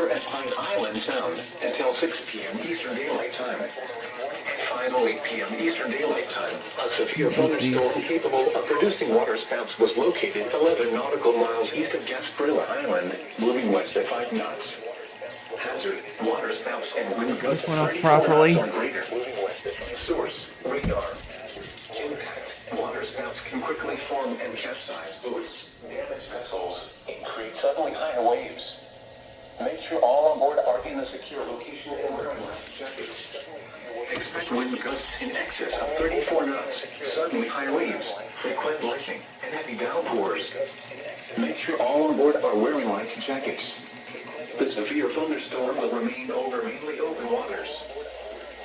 Harbor and Pine Island Sound until 6 p.m. Eastern Daylight Time. At 5:08 p.m. Eastern Daylight Time, a severe thunderstorm capable of producing waterspouts was located 11 nautical miles east of Gasparilla Island, moving west at 5 knots. Hazard, waterspouts and wind gusts 34 knots or greater, moving west at 5. Source, radar. Impact, waterspouts can quickly form and capsize boats, damage vessels, and create suddenly higher waves. Make sure all on board are in a secure location and wearing life jackets. Expect wind gusts in excess of 34 knots, suddenly higher waves, frequent lightning, and heavy downpours. Make sure all on board are wearing life jackets. The severe thunderstorm will remain over mainly open waters.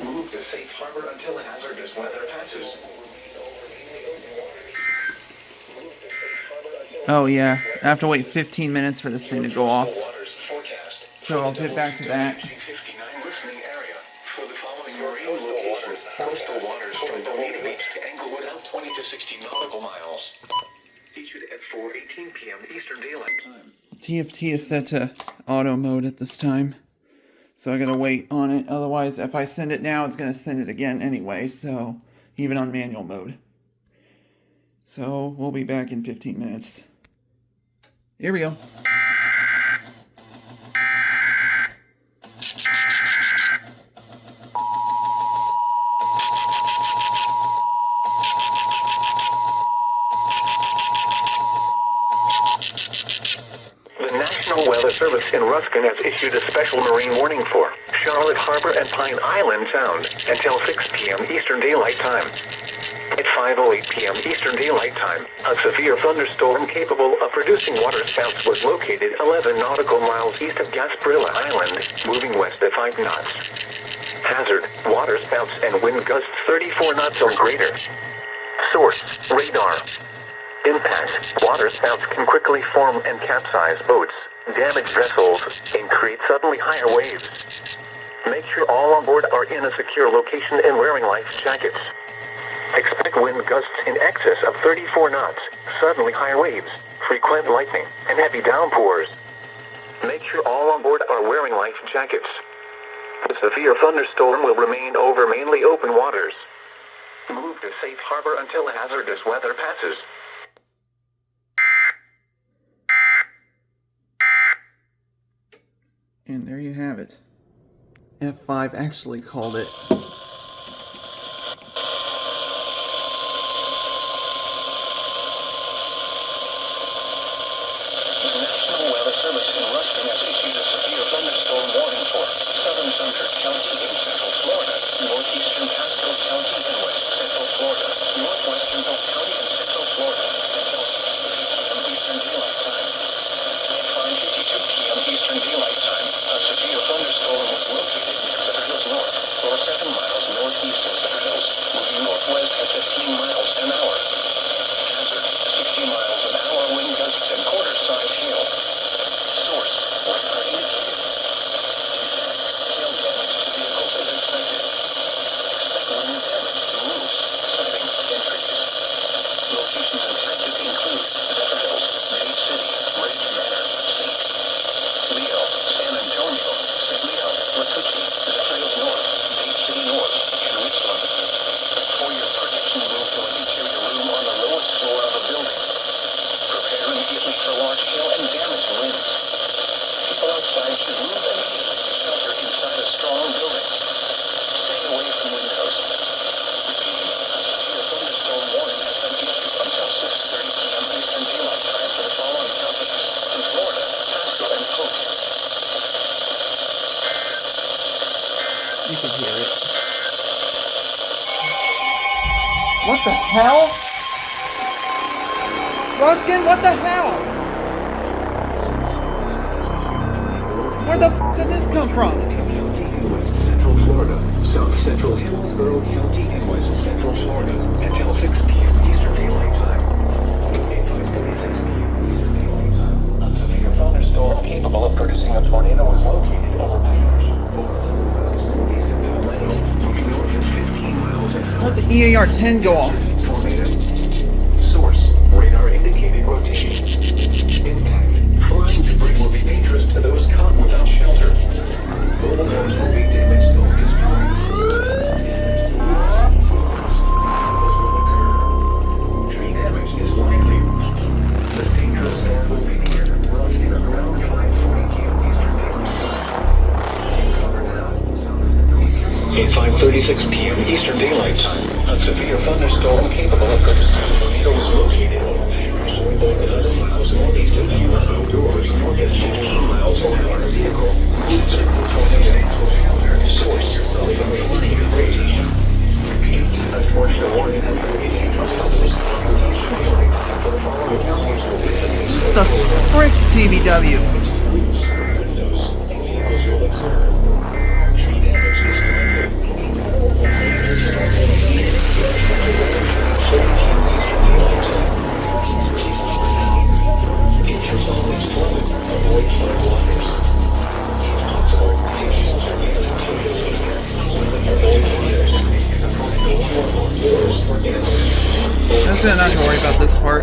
Move to safe harbor until hazardous weather passes. Oh yeah, I have to wait 15 minutes for this thing to go off. So I'll get back to that. For the following marine locations, coastal waters from Bonita Beach to Englewood out 20 to 60 nautical miles. Issued at 4:18 p.m. Eastern Daylight Time. TFT is set to auto mode at this time, so I gotta wait on it. Otherwise, if I send it now, it's gonna send it again anyway, so even on manual mode. So we'll be back in 15 minutes. Here we go. National Weather Service in Ruskin has issued a special marine warning for Charlotte Harbor and Pine Island Sound until 6 p.m. Eastern Daylight Time. At 5:08 p.m. Eastern Daylight Time, a severe thunderstorm capable of producing waterspouts was located 11 nautical miles east of Gasparilla Island, moving west at 5 knots. Hazard, waterspouts and wind gusts 34 knots or greater. Source, radar. Impact, waterspouts can quickly form and capsize boats, damage vessels, and create suddenly higher waves. Make sure all on board are in a secure location and wearing life jackets. Expect wind gusts in excess of 34 knots, suddenly higher waves, frequent lightning, and heavy downpours. Make sure all on board are wearing life jackets. The severe thunderstorm will remain over mainly open waters. Move to safe harbor until hazardous weather passes. And there you have it. F5 actually called it. You can hear it. What the hell? Ruskin, what the hell? Where the f did this come from? Central Florida, South Central Hillsborough County, and West Central Florida until 6 p.m. Eastern Daylight Time. At 5:36 p.m. Eastern Daylight Time, a severe thunderstorm capable of producing a tornado was located over Let the EAR-10 go off. tornado. Source, radar indicated rotation. Impact, flying debris will be dangerous to those caught without shelter. arms will be damaged or destroyed. Tree damage is likely. This dangerous storm will be near, roughly around 5:40 p.m. Eastern Daylight Time. Cover now. At 5:36 p.m. Eastern Daylight Time, a severe thunderstorm capable of producing tornadoes located over 11 miles northeast of you outdoors, north of 15 miles from our vehicle. Source, radiation. Repeat, a tornado warning has been issued until 6 p.m. Eastern Daylight Time for the following counties within The frick, TBW? That's it, not to worry about this part.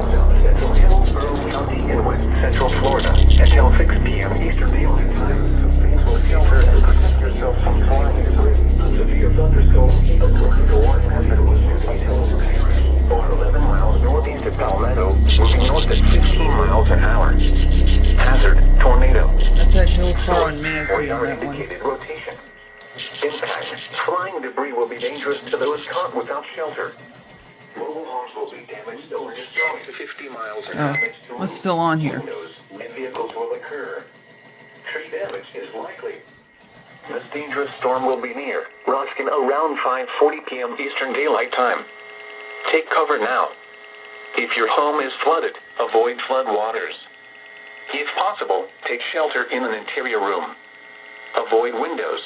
County in West Central Florida until 6 p.m. Eastern Daylight Time. So shelter and protect yourself from flying debris. A severe thunderstorm, a tornado warning has been issued until or 11 miles northeast of Palmetto, moving north at 15 miles an hour. Hazard, tornado. That's that hill far on Manatee Radar on that one. indicated rotation. Impact. Flying debris will be dangerous to those caught without shelter. Mobile homes will be damaged or destroyed to 50 miles and damage to What's still on here? windows and vehicles will occur. Tree damage is likely. This dangerous storm will be near, Ruskin around 5:40 p.m. Eastern Daylight Time. Take cover now. If your home is flooded, avoid flood waters. If possible, take shelter in an interior room. Avoid windows.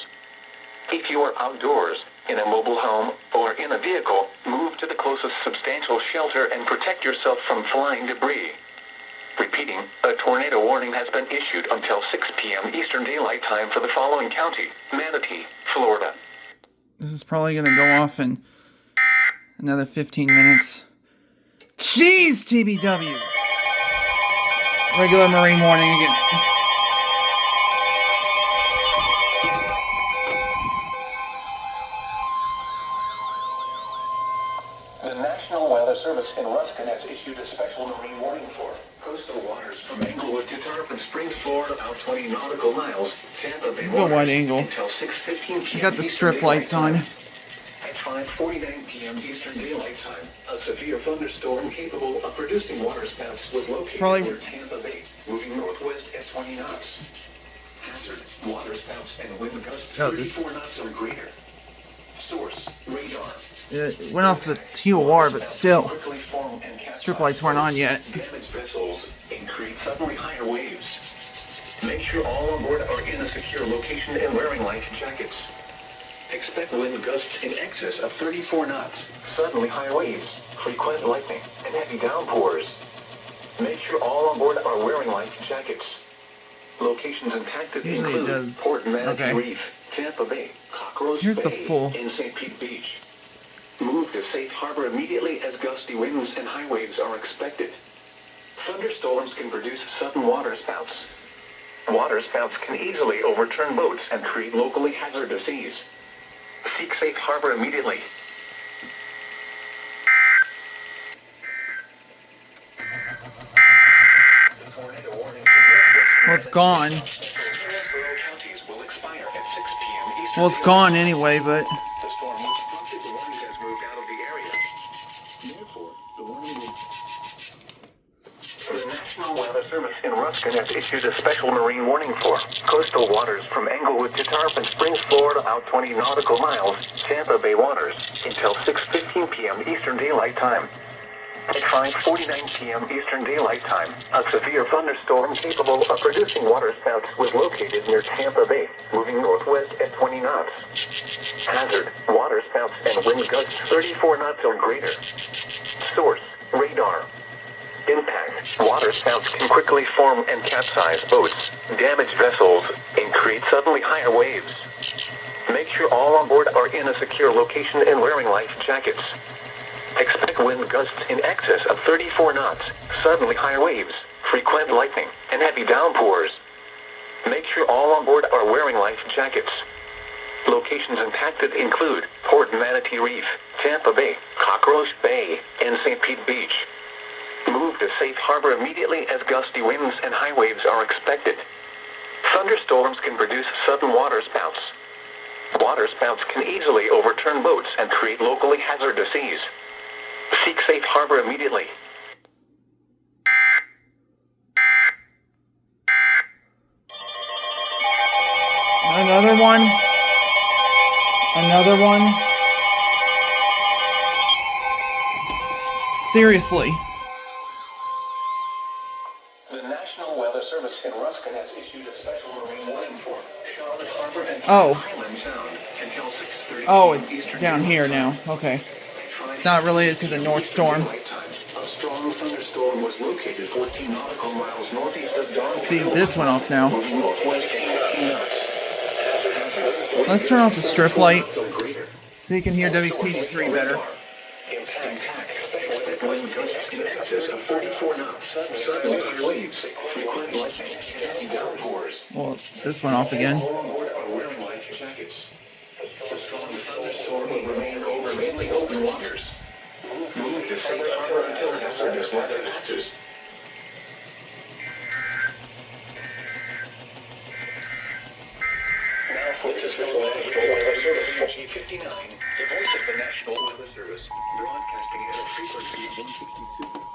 If you are outdoors, in a mobile home, or in a vehicle, move to the closest substantial shelter and protect yourself from flying debris. Repeating, a tornado warning has been issued until 6 p.m. Eastern Daylight Time for the following county, Manatee, Florida. This is probably going to go off in another 15 minutes. Jeez, TBW! Regular Marine warning again. The National Weather Service in Ruskin has issued a special marine warning for coastal waters from Englewood to Tarpon Springs, Florida, out 20 nautical miles, Tampa Bay Go wide angle. until 6:15 p.m. You got the Eastern strip Daylight lights on. Time. At 5:49 p.m. Eastern Daylight Time, a severe thunderstorm capable of producing waterspouts was located Probably- near Tampa Bay, moving northwest at 20 knots. Hazard, waterspouts and wind gusts 34 knots or greater. Source, radar. It went off the TOR, but still, Quickly form and capsize. strip lights weren't on yet. Damaged vessels increase suddenly higher waves. Make sure all on board are in a secure location and wearing life jackets. Expect wind gusts in excess of 34 knots, suddenly high waves, frequent lightning, and heavy downpours. Make sure all on board are wearing life jackets. Locations impacted Usually it include does. Port Manatee Okay. Reef, Tampa Bay, Cockroach Here's the Bay, full. and St. Pete Beach. Move to safe harbor immediately as gusty winds and high waves are expected. Thunderstorms can produce sudden waterspouts. Waterspouts can easily overturn boats and create locally hazardous seas. Seek safe harbor immediately. The tornado warning for Well, it's gone. counties will expire at 6 p.m. Eastern. Well, it's gone anyway, but The storm which prompted the warning has moved out of the area. Therefore, the warning will... The National Weather Service in Ruskin has issued a special marine warning for coastal waters from Englewood to Tarpon Springs, Florida, out 20 nautical miles, Tampa Bay waters, until 6:15 p.m. Eastern Daylight Time. At 5:49 p.m. Eastern Daylight Time, a severe thunderstorm capable of producing waterspouts was located near Tampa Bay, moving northwest at 20 knots. Hazard, waterspouts and wind gusts 34 knots or greater. Source, radar. Impact, waterspouts can quickly form and capsize boats, damage vessels, and create suddenly higher waves. Make sure all on board are in a secure location and wearing life jackets. Expect wind gusts in excess of 34 knots, suddenly higher waves, frequent lightning, and heavy downpours. Make sure all on board are wearing life jackets. Locations impacted include Port Manatee Reef, Tampa Bay, Cockroach Bay, and St. Pete Beach. Move to safe harbor immediately as gusty winds and high waves are expected. Thunderstorms can produce sudden water spouts. Water spouts can easily overturn boats and create locally hazardous seas. Seek safe harbor immediately. Another one. Another one. Seriously. The National Weather Service in Ruskin has issued a special marine warning for Charlotte Harbor and Island Sound until 6:30 Oh, it's down here now. Okay. It's not related to the North Storm. A strong thunderstorm was located 14 nautical miles northeast of Dawn. See, this went off now. Let's turn off the strip light so you can hear WTD3 better. Well, this went off again. The strong thunderstorm will remain over mainly open waters. Move to safe harbor until hazardous weather passes. Now for the National Weather Service, G59, the voice of the National Weather Service, broadcasting at a frequency of 162.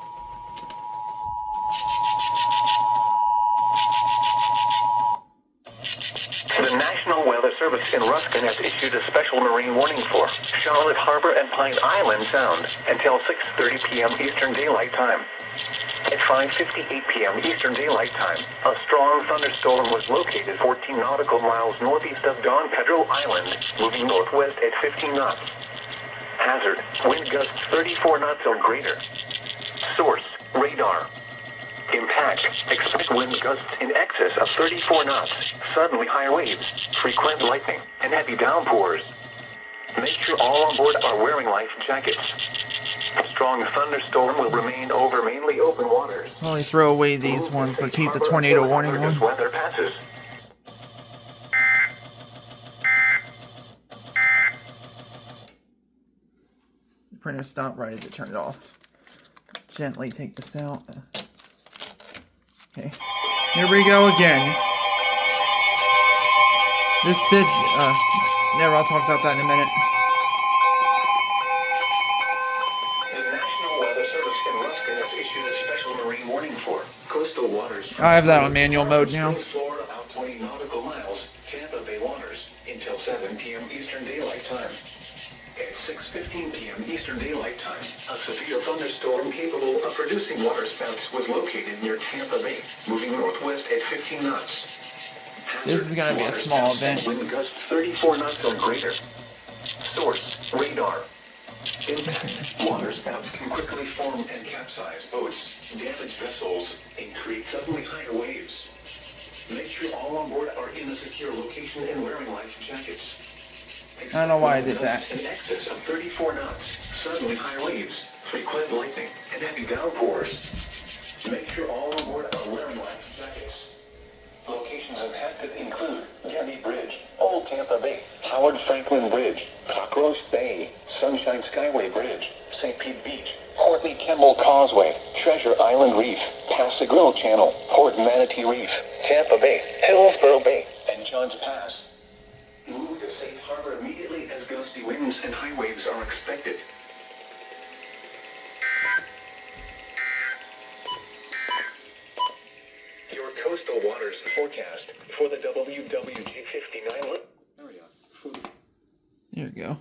The National Weather Service in Ruskin has issued a special marine warning for Charlotte Harbor and Pine Island Sound until 6:30 p.m. Eastern Daylight Time. At 5:58 p.m. Eastern Daylight Time, a strong thunderstorm was located 14 nautical miles northeast of Don Pedro Island, moving northwest at 15 knots. Hazard, wind gusts 34 knots or greater. Source, radar. Impact, expect wind gusts in excess of 34 knots, suddenly high waves, frequent lightning, and heavy downpours. Make sure all on board are wearing life jackets. A strong thunderstorm will remain over mainly open waters. Only throw away these ones, but keep the tornado warning one. Weather passes. The printer stopped right as it turned it off. Gently take this out. Okay, here we go again. This did, never, I'll talk about that in a minute. The National Weather Service in Ruskin has issued a special marine warning for coastal waters. I have that on manual mode now. Florida out 20 nautical miles, Tampa Bay waters, until 7 p.m. Eastern Daylight Time. At 6:15 p.m. Eastern Daylight Time, a severe thunderstorm capable of producing water spouts was located near Tampa Bay, moving northwest at 15 knots. This is going to be a small event. Wind gusts 34 knots or greater. Source, radar. Impact, water spouts can quickly form and capsize boats, damage vessels, and create suddenly higher waves. Make sure all on board are in a secure location and wearing life jackets. I don't know why I did that. In excess of 34 knots, suddenly high waves, frequent lightning, and heavy downpours. Make sure all on board are wearing life jackets. Locations impacted include Gabby Bridge, Old Tampa Bay, Howard Franklin Bridge, Cockroach Bay, Sunshine Skyway Bridge, St. Pete Beach, Courtney Kemmel Causeway, Treasure Island Reef, Passagrille Channel, Port Manatee Reef, Tampa Bay, Hillsborough Bay, and Johns Pass. Move to safe harbor immediately as gusty winds and high waves are expected. Your coastal waters forecast for the WWJ59 area. There you go.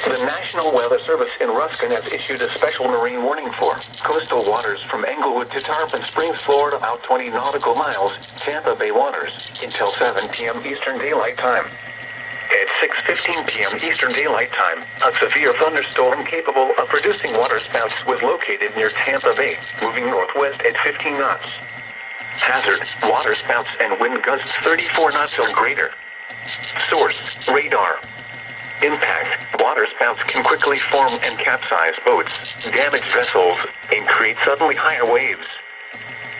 The National Weather Service in Ruskin has issued a special marine warning for coastal waters from Englewood to Tarpon Springs, Florida, out 20 nautical miles, Tampa Bay waters, until 7 p.m. Eastern Daylight Time. At 6:15 p.m. Eastern Daylight Time, a severe thunderstorm capable of producing water spouts was located near Tampa Bay, moving northwest at 15 knots. Hazard, water spouts and wind gusts 34 knots or greater. Source, radar. Impact, water spouts can quickly form and capsize boats, damage vessels, and create suddenly higher waves.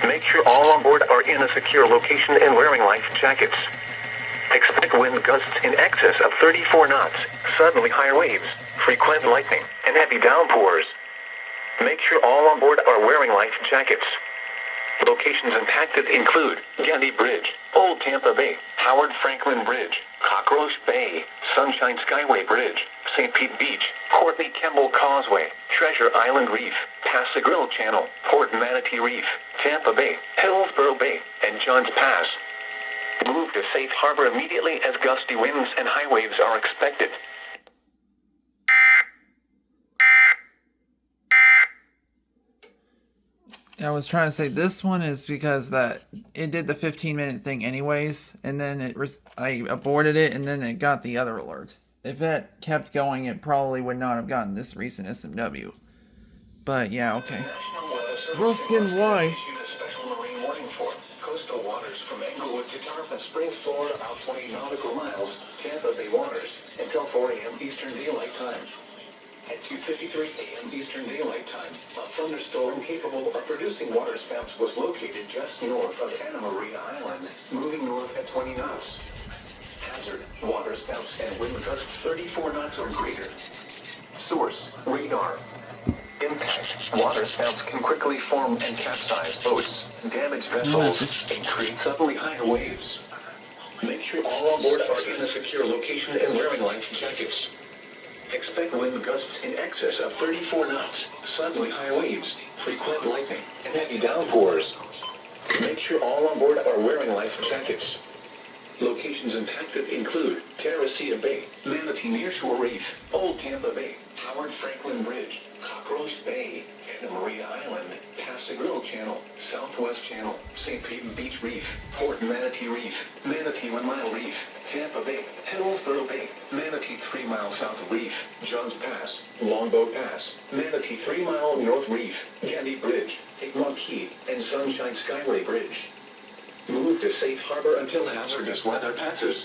Make sure all on board are in a secure location and wearing life jackets. Expect wind gusts in excess of 34 knots, suddenly higher waves, frequent lightning, and heavy downpours. Make sure all on board are wearing life jackets. Locations impacted include Gandy Bridge, Old Tampa Bay, Howard Franklin Bridge, Cockroach Bay, Sunshine Skyway Bridge, St. Pete Beach, Courtney Kemble Causeway, Treasure Island Reef, Passagrille Channel, Port Manatee Reef, Tampa Bay, Hillsborough Bay, and Johns Pass. Move to safe harbor immediately as gusty winds and high waves are expected. I was trying to say this one is because that it did the 15-minute thing anyways, and then I aborted it, and then it got the other alert. If it kept going, it probably would not have gotten this recent SMW. But yeah, okay. Ruskin, why? Special marine warning for coastal waters from Englewood to Tarpon Springs, Florida, out 20 nautical miles, Tampa Bay waters, until 4 a.m. Eastern Daylight Time. At 2:53 a.m. Eastern Daylight Time, a thunderstorm capable of producing waterspouts was located just north of Anna Maria Island, moving north at 20 knots. Hazard, waterspouts and wind gusts 34 knots or greater. Source, radar. Impact, waterspouts can quickly form and capsize boats, damage vessels, and create suddenly higher waves. Make sure all on board are in a secure location and wearing life jackets. Expect wind gusts in excess of 34 knots, suddenly high waves, frequent lightning, and heavy downpours. Make sure all on board are wearing life jackets. Locations impacted include Terracea Bay, Manatee Nearshore Reef, Old Tampa Bay, Howard Franklin Bridge, Cockroach Bay, Anna Maria Island, Passagrille Channel, Southwest Channel, St. Pete Beach Reef, Port Manatee Reef, Manatee 1 Mile Reef, Tampa Bay, Hillsborough Bay, Manatee 3 Mile South Reef, Johns Pass, Longboat Pass, Manatee 3 Mile North Reef, Gandy Bridge, Egmont Key, and Sunshine Skyway Bridge. Move to safe harbor until hazardous weather passes.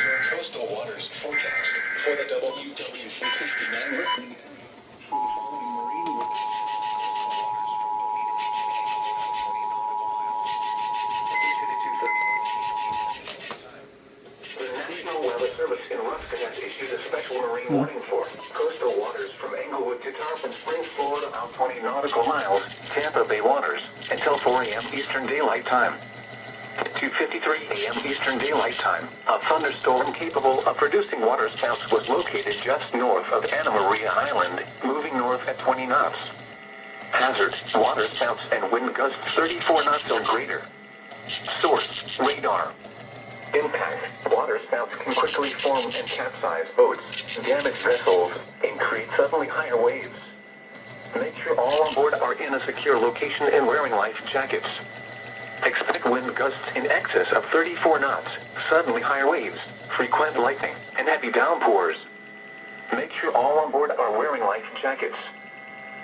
Your coastal waters forecast for the WW369 listening for the following marine waters from Bonita Beach to Englewood 20 nautical miles. The National Weather Service in Ruskin has issued a special marine warning for coastal waters from Englewood to Tarpon Springs, Florida, out 20 nautical miles, Tampa Bay waters, until 4 a.m. Eastern Daylight Time. At 2:53 a.m. Eastern Daylight Time, a thunderstorm capable of producing waterspouts was located just north of Anna Maria Island, moving north at 20 knots. Hazard, waterspouts and wind gusts 34 knots or greater. Source, radar. Impact, waterspouts can quickly form and capsize boats, damage vessels, and create suddenly higher waves. Make sure all on board are in a secure location and wearing life jackets. Expect wind gusts in excess of 34 knots, suddenly higher waves, frequent lightning, and heavy downpours. Make sure all on board are wearing life jackets.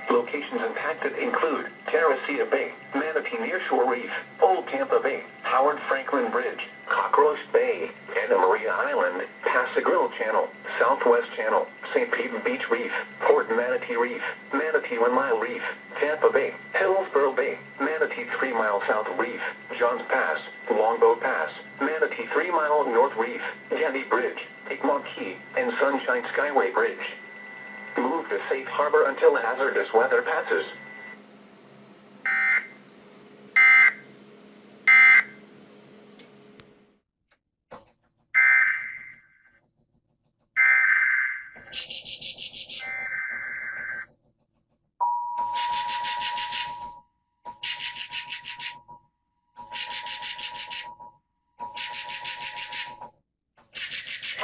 Locations impacted include Terracea Bay, Manatee Nearshore Reef, Old Tampa Bay, Howard Franklin Bridge, Cockroach Bay, Anna Maria Island, Passagrille Channel, Southwest Channel, St. Pete Beach Reef, Port Manatee Reef, Manatee 1 Mile Reef, Tampa Bay, Hillsborough Bay, Manatee 3 Mile South Reef, Johns Pass, Longboat Pass, Manatee 3 Mile North Reef, Gandy Bridge, Egmont Key, and Sunshine Skyway Bridge. Move to safe harbor until hazardous weather passes.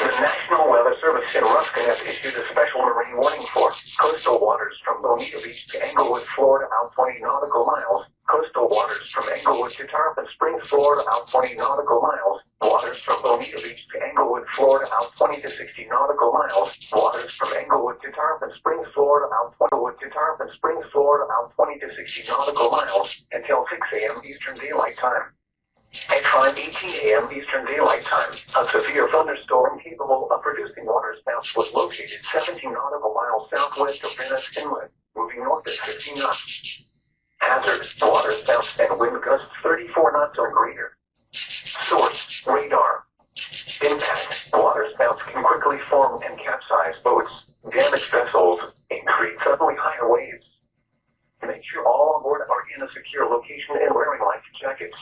The National Weather Service in Ruskin has issued a special marine warning for coastal waters from Bonita Beach to Englewood, Florida, out 20 nautical miles. Coastal waters from Englewood to Tarpon Springs, Florida, out 20 nautical miles. Waters from Bonita Beach to Englewood. Englewood, Florida, out 20 to 60 nautical miles. Waters from Englewood to Tarpon Springs, Florida, out 20 to Tarpon Springs, Florida, out 20 to 60 nautical miles until 6 a.m. Eastern Daylight Time. At 5:18 a.m. Eastern Daylight Time, a severe thunderstorm capable of producing waterspouts was located 17 nautical miles southwest of Venice Inlet, moving north at 15 knots. Hazard: waterspouts and wind gusts 34 knots or greater. Source: radar. Impact: waterspouts can quickly form and capsize boats, damage vessels, and create suddenly higher waves. Make sure all on board are in a secure location and wearing life jackets.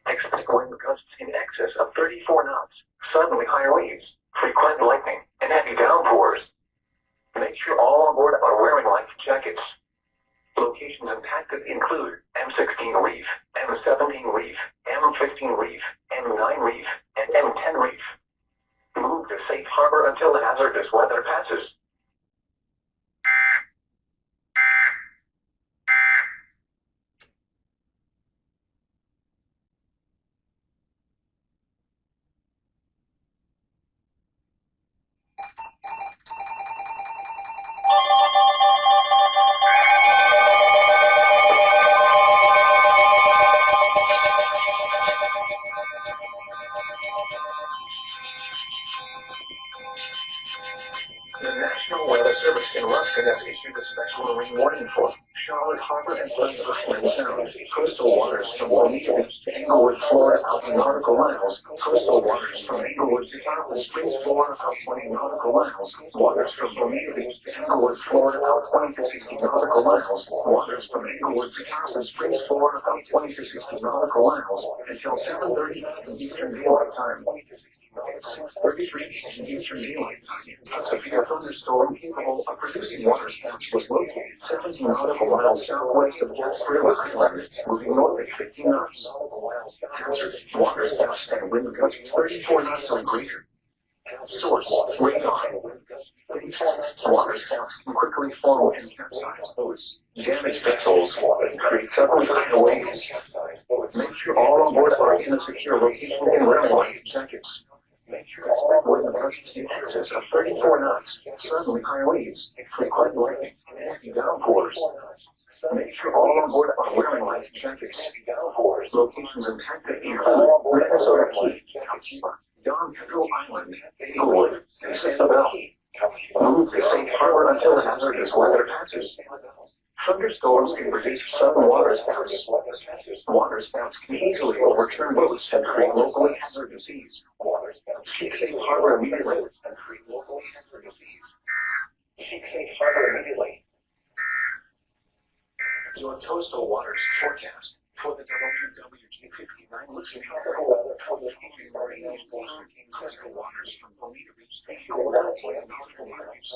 Expect wind gusts in excess of 34 knots, suddenly higher waves, frequent lightning, and heavy downpours. Make sure all on board are wearing life jackets. Locations impacted include M16 Reef, M17 Reef, M15 Reef, M9 Reef, and M10 Reef. Move to safe harbor until the hazardous weather passes. The National Weather Service in Ruskin has issued a special marine warning for Charlotte Harbor and Pleasant Island Sound. Coastal waters from Bonita Beach to Englewood, Florida, out 20 nautical miles. Coastal waters from Englewood to Tarpon Springs, Florida, out 20 nautical miles. Waters from Bonita Beach to Englewood, Florida, out 20 to 60 nautical miles. Waters from Englewood to Tarpon Springs, Florida, out 20 to 60 nautical miles until 7:30 Eastern Daylight Time. 6:33 Eastern Daylight Time. A severe thunderstorm capable of producing waterspouts was located 17 nautical miles southwest of Gasparilla Island, moving north at 15 knots. Hazard: waterspouts and wind gusts 34 knots or greater. Source: radar. Waterspouts can quickly form and capsize boats, damage vessels, and create suddenly higher waves. Make sure all on board are in a secure location and wearing life jackets. Make sure to expect wind gusts in excess of 34 knots, suddenly high waves, frequent lightning, and heavy downpours. Make sure all on board are wearing life jackets. Locations impacted include Minnesota Key, Calcutta, Don Pedro Island, Englewood, and Sanibel. Move to safe harbor until the hazardous weather passes. Thunderstorms can produce sudden waterspouts. Waterspouts can easily overturn boats and create locally hazardous seas. Seek safe harbor immediately. Seek safe harbor immediately. Your coastal waters forecast for the WWG-59 listen tropical weather for the Asian Marine coastal waters from Bonita Beach to Englewood, nautical miles.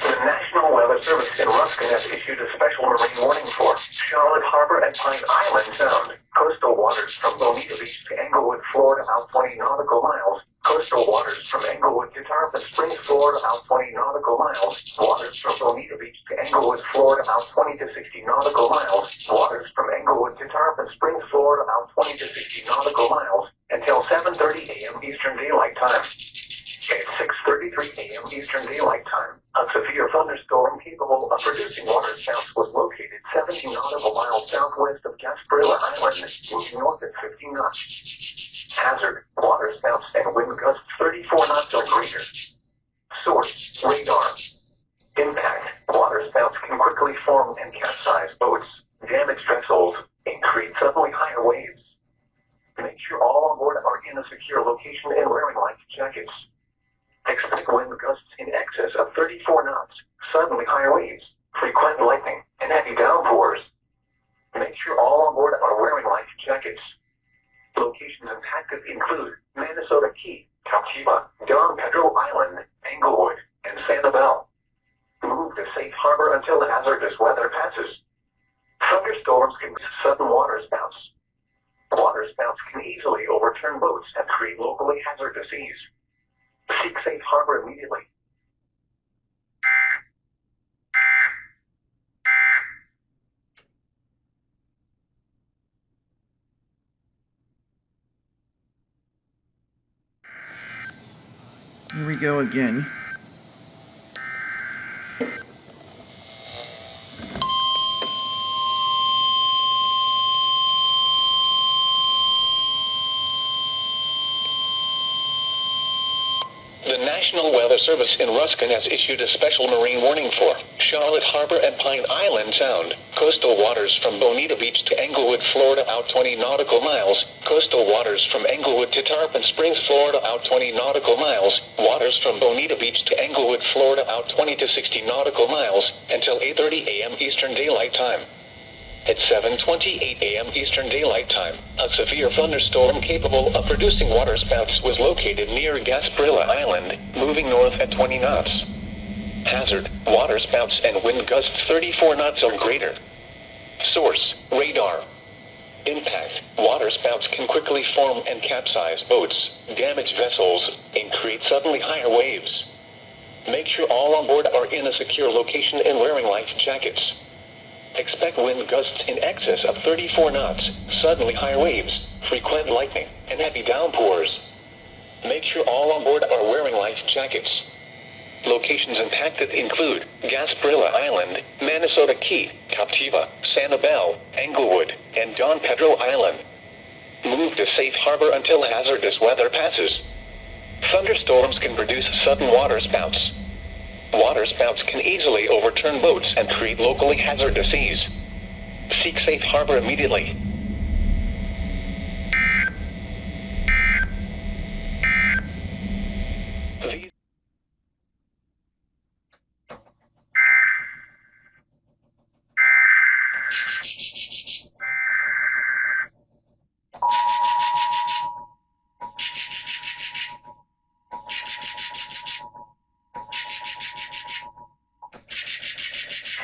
The National Weather Service in Ruskin has issued a special marine warning for Charlotte Harbor and Pine Island Sound. Coastal waters from Bonita Beach to Englewood, Florida, out 20 nautical miles. Coastal waters from Englewood to Tarpon Springs, Florida, out 20 nautical miles. Waters from Bonita Beach to Englewood, Florida, out 20 to 60 nautical miles. Waters from Englewood to Tarpon Springs, Florida, out 20 to 60 nautical miles until 7:30 a.m. Eastern Daylight Time. At 6:33 a.m. Eastern Daylight Time, a severe thunderstorm capable of producing waterspouts was located 17 nautical miles southwest of Gasparilla Island, moving north at 15 knots. Hazard: waterspouts and wind gusts 34 knots or greater. Source: radar. Impact: waterspouts can quickly form and capsize boats, damage vessels, and create suddenly higher waves. Make sure all on board are in a secure location and wearing life jackets. Expect wind gusts in excess of 34 knots, suddenly higher waves, frequent lightning, and heavy downpours. Make sure all on board are wearing life jackets. Locations impacted include Minnesota Key, Calcutta, Don Pedro Island, Englewood, and Sanibel. Move to safe harbor until the hazardous weather passes. Thunderstorms can be sudden waterspouts. Waterspouts can easily overturn boats and create locally hazardous seas. Seek safe harbor immediately. Here we go again. The National Weather Service in Ruskin has issued a special marine warning for Charlotte Harbor and Pine Island Sound. Coastal waters from Bonita Beach to Englewood, Florida out 20 nautical miles. Coastal waters from Englewood to Tarpon Springs, Florida out 20 nautical miles. Waters from Bonita Beach to Englewood, Florida out 20 to 60 nautical miles until 8:30 a.m. Eastern Daylight Time. At 7:28 a.m. Eastern Daylight Time, a severe thunderstorm capable of producing waterspouts was located near Gasparilla Island, moving north at 20 knots. Hazard: waterspouts and wind gusts 34 knots or greater. Source: radar. Impact: waterspouts can quickly form and capsize boats, damage vessels, and create suddenly higher waves. Make sure all on board are in a secure location and wearing life jackets. Expect wind gusts in excess of 34 knots, suddenly higher waves, frequent lightning, and heavy downpours. Make sure all on board are wearing life jackets. Locations impacted include Gasparilla Island, Minnesota Key, Captiva, Sanibel, Englewood, and Don Pedro Island. Move to safe harbor until hazardous weather passes. Thunderstorms can produce sudden waterspouts. Waterspouts can easily overturn boats and create locally hazardous seas. Seek safe harbor immediately. These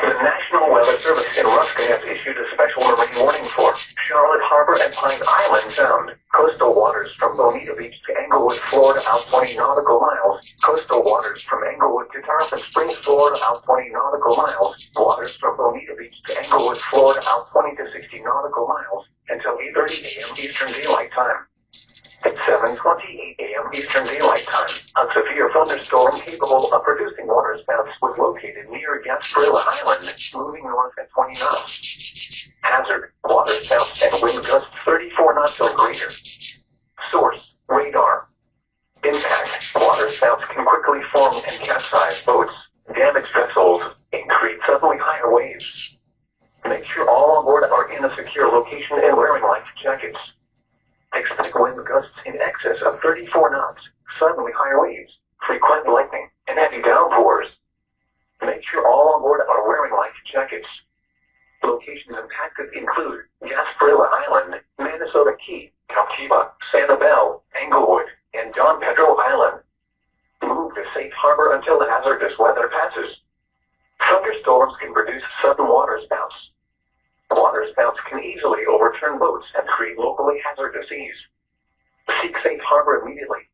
The National Weather Service in Ruskin has issued a special marine warning for Charlotte Harbor and Pine Island Sound. Coastal waters from Bonita Beach to Englewood, Florida out 20 nautical miles. Coastal waters from Englewood to Tarpon Springs, Florida out 20 nautical miles. Waters from Bonita Beach to Englewood, Florida out 20 to 60 nautical miles until 8:30 a.m. Eastern Daylight Time. At 7:28 a.m. Eastern Daylight Time, a severe thunderstorm capable of producing waterspouts was located near Gasparilla Island, moving north at 20 knots. Hazard: waterspouts and wind gusts 34 knots or greater. Source: radar. Impact: waterspouts can quickly form and capsize boats, damage vessels, and create suddenly higher waves. Make sure all on board are in a secure location and wearing life jackets. Expect wind gusts in excess of 34 knots, suddenly higher waves, frequent lightning, and heavy downpours. Make sure all on board are wearing life jackets. Locations impacted include Gasparilla Island, Minnesota Key, Captiva, Sanibel, Englewood, and Don Pedro Island. Move to safe harbor until the hazardous weather passes. Thunderstorms can produce sudden waterspouts. Waterspouts can easily overturn boats and create locally hazardous seas. Seek safe harbor immediately.